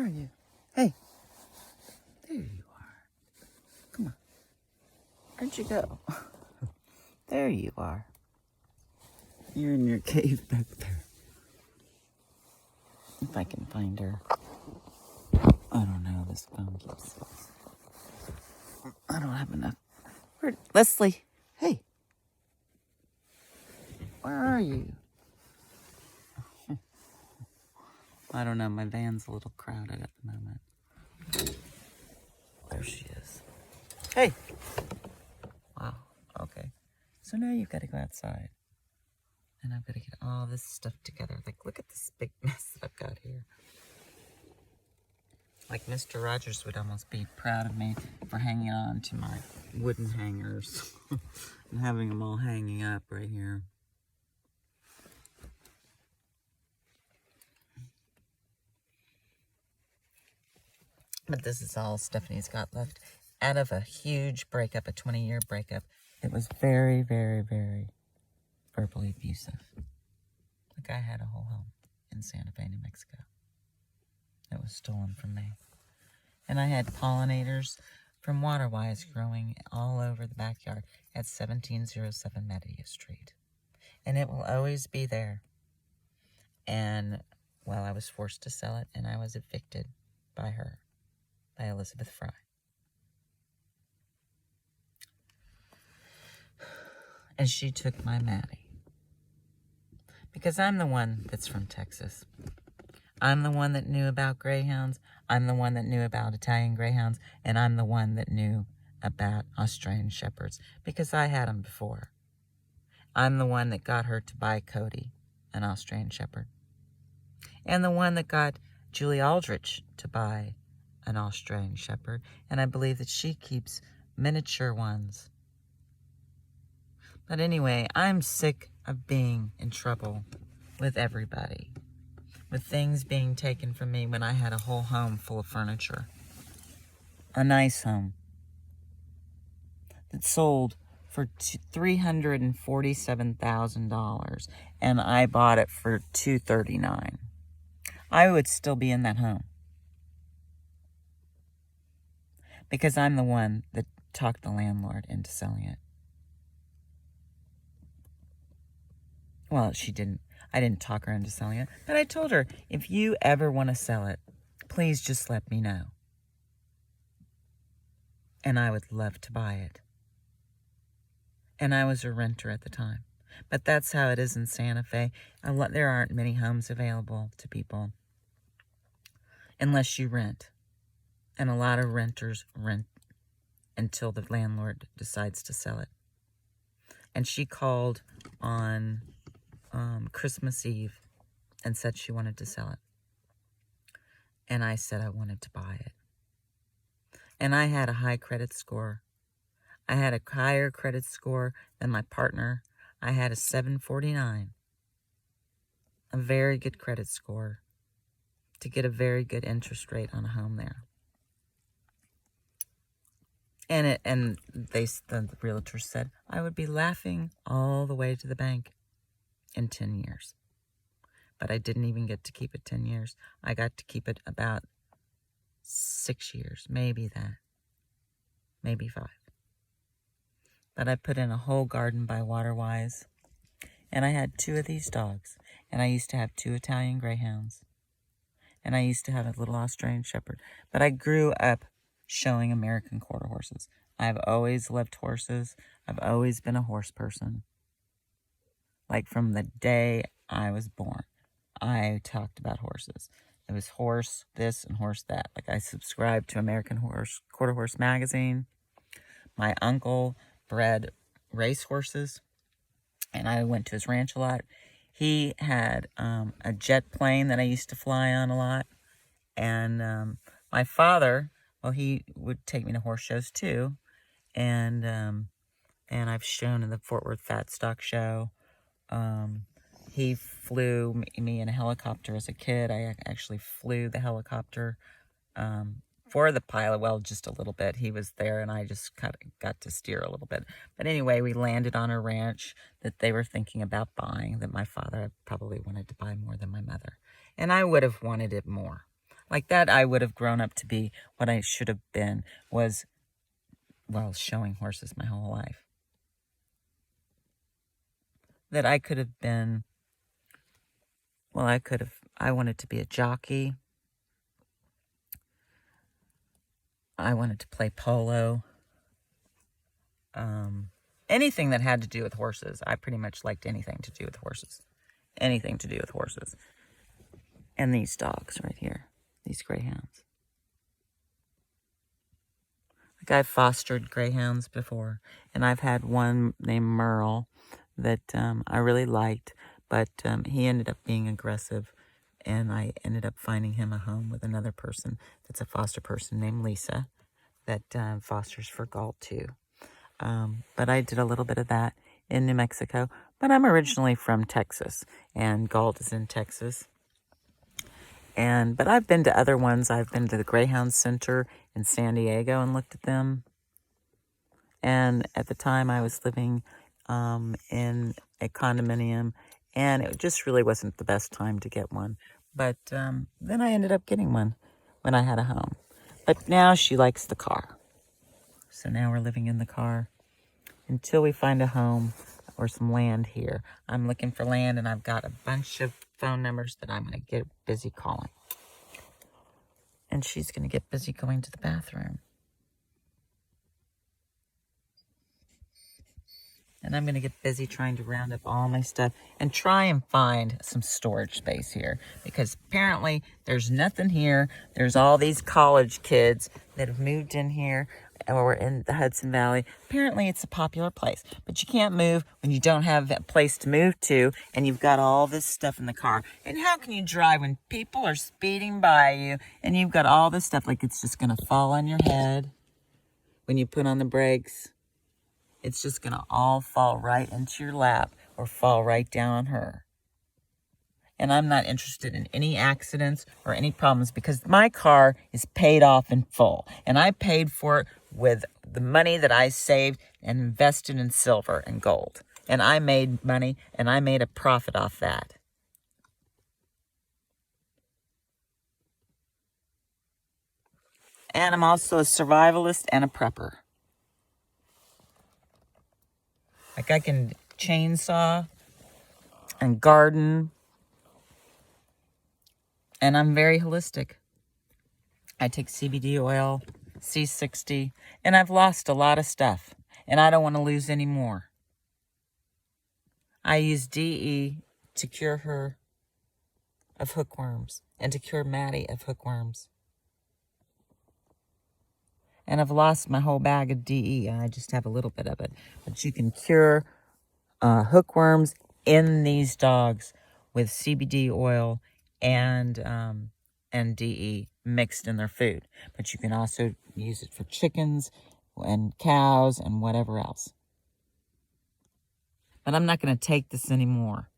Where are you? Hey. There you are. Come on. Where'd you go? There you are. You're in your cave back there. If I can find her. I don't know. This phone keeps... I don't have enough. Leslie. Hey. Where are you? I don't know. My van's a little crowded at the moment. There she is. Hey. Wow. Okay. So now you've got to go outside. And I've got to get all this stuff together. Like, look at this big mess that I've got here. Like, Mr. Rogers would almost be proud of me for hanging on to my wooden hangers. And having them all hanging up right here. But this is all Stephanie's got left out of a huge breakup, a 20-year breakup. It was very, very, very verbally abusive. The guy had a whole home in Santa Fe, New Mexico. It was stolen from me. And I had pollinators from Waterwise growing all over the backyard at 1707 Media Street. And it will always be there. And, well, I was forced to sell it, and I was evicted by her, by Elizabeth Fry. And she took my Maddie. Because I'm the one that's from Texas. I'm the one that knew about greyhounds. I'm the one that knew about Italian greyhounds. And I'm the one that knew about Australian shepherds. Because I had them before. I'm the one that got her to buy Cody, an Australian shepherd. And the one that got Julie Aldrich to buy an Australian shepherd. And I believe that she keeps miniature ones. But anyway, I'm sick of being in trouble with everybody. With things being taken from me when I had a whole home full of furniture. A nice home. That sold for $347,000. And I bought it for $239,000. I would still be in that home. Because I'm the one that talked the landlord into selling it. Well, she didn't. I didn't talk her into selling it. But I told her, if you ever want to sell it, please just let me know. And I would love to buy it. And I was a renter at the time. But that's how it is in Santa Fe. There aren't many homes available to people. Unless you rent. And a lot of renters rent until the landlord decides to sell it. And she called on Christmas Eve and said she wanted to sell it. And I said I wanted to buy it. And I had a high credit score. I had a higher credit score than my partner. I had a 749. A very good credit score to get a very good interest rate on a home there. And the realtor said I would be laughing all the way to the bank in 10 years. But I didn't even get to keep it 10 years. I got to keep it about 6 years, maybe that. Maybe 5. But I put in a whole garden by Waterwise. And I had 2 of these dogs. And I used to have 2 Italian greyhounds. And I used to have a little Australian shepherd. But I grew up showing American quarter horses. I've always loved horses. I've always been a horse person. Like from the day I was born, I talked about horses. It was horse this and horse that. Like I subscribed to American Quarter Horse magazine. My uncle bred race horses, and I went to his ranch a lot. He had a jet plane that I used to fly on a lot. And my father, well, he would take me to horse shows too. And I've shown in the Fort Worth Fat Stock Show. He flew me in a helicopter as a kid. I actually flew the helicopter for the pilot. Well, just a little bit. He was there, and I just got to steer a little bit. But anyway, we landed on a ranch that they were thinking about buying, that my father probably wanted to buy more than my mother. And I would have wanted it more. Like that, I would have grown up to be what I should have been was, well, showing horses my whole life. That I could have been, well, I wanted to be a jockey. I wanted to play polo. Anything that had to do with horses. I pretty much liked anything to do with horses. Anything to do with horses. And these dogs right here. These greyhounds. Like I've fostered greyhounds before. And I've had one named Merle that I really liked. But he ended up being aggressive. And I ended up finding him a home with another person that's a foster person named Lisa that fosters for Galt too. But I did a little bit of that in New Mexico. But I'm originally from Texas, and Galt is in Texas. But I've been to other ones. I've been to the Greyhound Center in San Diego and looked at them. And at the time, I was living in a condominium, and it just really wasn't the best time to get one. But then I ended up getting one when I had a home. But now she likes the car. So now we're living in the car until we find a home or some land here. I'm looking for land, and I've got a bunch of phone numbers that I'm going to get busy calling. And she's going to get busy going to the bathroom. And I'm going to get busy trying to round up all my stuff and try and find some storage space here. Because apparently there's nothing here. There's all these college kids that have moved in here or in the Hudson Valley. Apparently it's a popular place. But you can't move when you don't have a place to move to and you've got all this stuff in the car. And how can you drive when people are speeding by you and you've got all this stuff like it's just going to fall on your head when you put on the brakes? It's just going to all fall right into your lap or fall right down on her. And I'm not interested in any accidents or any problems because my car is paid off in full. And I paid for it with the money that I saved and invested in silver and gold. And I made money and I made a profit off that. And I'm also a survivalist and a prepper. Like I can chainsaw and garden. And I'm very holistic. I take CBD oil, C60, and I've lost a lot of stuff. And I don't want to lose any more. I use DE to cure her of hookworms and to cure Maddie of hookworms. And I've lost my whole bag of DE. I just have a little bit of it. But you can cure hookworms in these dogs with CBD oil and DE mixed in their food. But you can also use it for chickens and cows and whatever else. But I'm not going to take this anymore.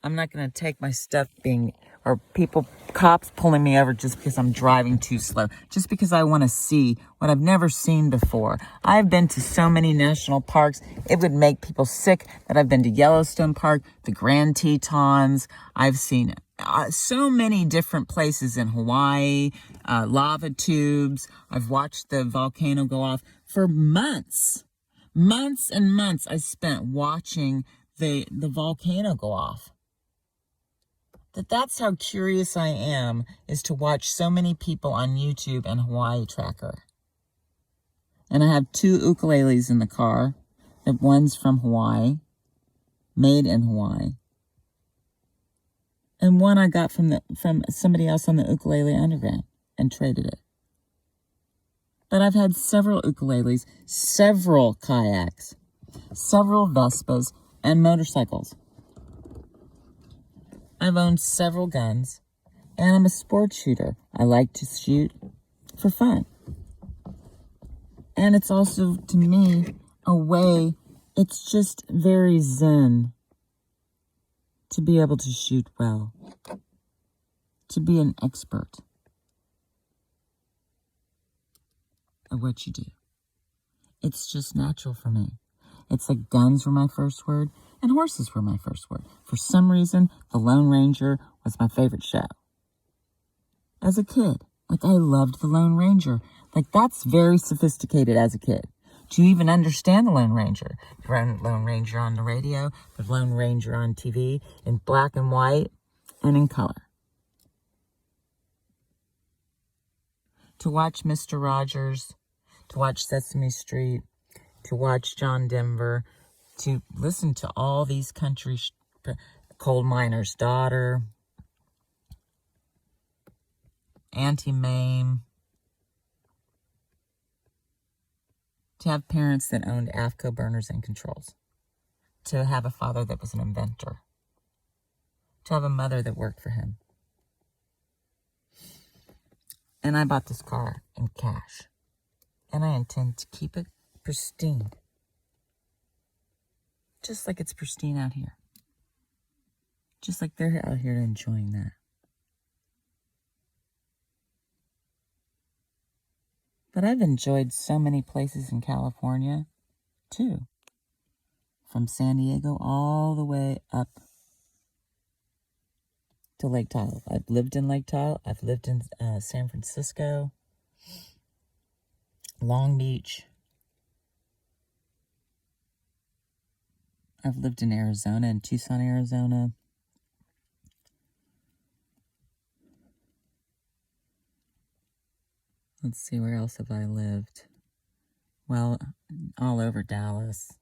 I'm not going to take my stuff or cops pulling me over just because I'm driving too slow. Just because I want to see what I've never seen before. I've been to so many national parks. It would make people sick that I've been to Yellowstone Park, the Grand Tetons. I've seen so many different places in Hawaii, lava tubes. I've watched the volcano go off for months. Months and months I spent watching the volcano go off. That's how curious I am, is to watch so many people on YouTube and Hawaii Tracker. And I have 2 ukuleles in the car. One's from Hawaii, made in Hawaii. And one I got from somebody else on the Ukulele Underground and traded it. But I've had several ukuleles, several kayaks, several Vespas, and motorcycles. I've owned several guns, and I'm a sports shooter. I like to shoot for fun. And it's also, to me, a way, it's just very zen to be able to shoot well, to be an expert at what you do. It's just natural for me. It's like guns were my first word. And horses were my first word. For some reason, The Lone Ranger was my favorite show. As a kid, like I loved The Lone Ranger. Like that's very sophisticated as a kid. To even understand The Lone Ranger. The Lone Ranger on the radio, the Lone Ranger on TV, in black and white, and in color. To watch Mr. Rogers, to watch Sesame Street, to watch John Denver, to listen to all these country Coal Miner's Daughter, Auntie Mame, to have parents that owned AFCO burners and controls, to have a father that was an inventor, to have a mother that worked for him. And I bought this car in cash, and I intend to keep it pristine, just like it's pristine out here. Just like they're out here enjoying that. But I've enjoyed so many places in California, too. From San Diego all the way up to Lake Tahoe. I've lived in Lake Tahoe. I've lived in San Francisco, Long Beach. I've lived in Arizona, in Tucson, Arizona. Let's see, where else have I lived? Well, all over Dallas.